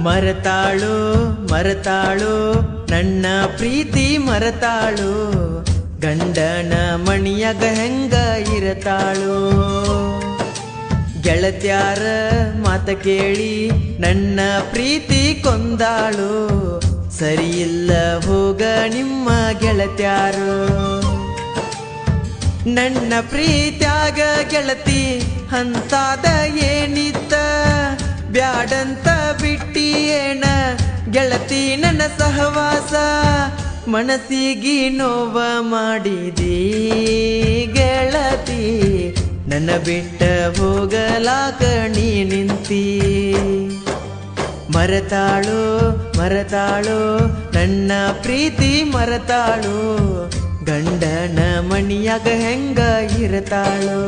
ಮರತಾಳು ಮರತಾಳು ನನ್ನ ಪ್ರೀತಿ ಮರತಾಳು, ಗಂಡನ ಮಣಿಯಾಗ ಹೆಂಗ ಇರತಾಳು. ಗೆಳತ್ಯಾರ ಮಾತ ಕೇಳಿ ನನ್ನ ಪ್ರೀತಿ ಕೊಂದಾಳು, ಸರಿಯಿಲ್ಲ ಹೋಗ ನಿಮ್ಮ ಗೆಳತ್ಯಾರು. ನನ್ನ ಪ್ರೀತ್ಯಾಗ ಗೆಳತಿ ಹಂತಾದ ಏನಿತ್ತ, ಬ್ಯಾಡಂತ ಬಿಟ್ಟಿ ಏನ ಗೆಳತಿ ನನ್ನ ಸಹವಾಸ. ಮನಸ್ಸಿಗೆ ನೋವ ಮಾಡಿದಿ ಗೆಳತಿ, ನನ್ನ ಬಿಟ್ಟ ಹೋಗಲಾಕ ನೀ ನಿಂತಿ. ಮರತಾಳು ಮರತಾಳು ನನ್ನ ಪ್ರೀತಿ ಮರತಾಳು, ಗಂಡನ ಮಣಿಯಾಗ ಹೆಂಗ ಇರತಾಳು.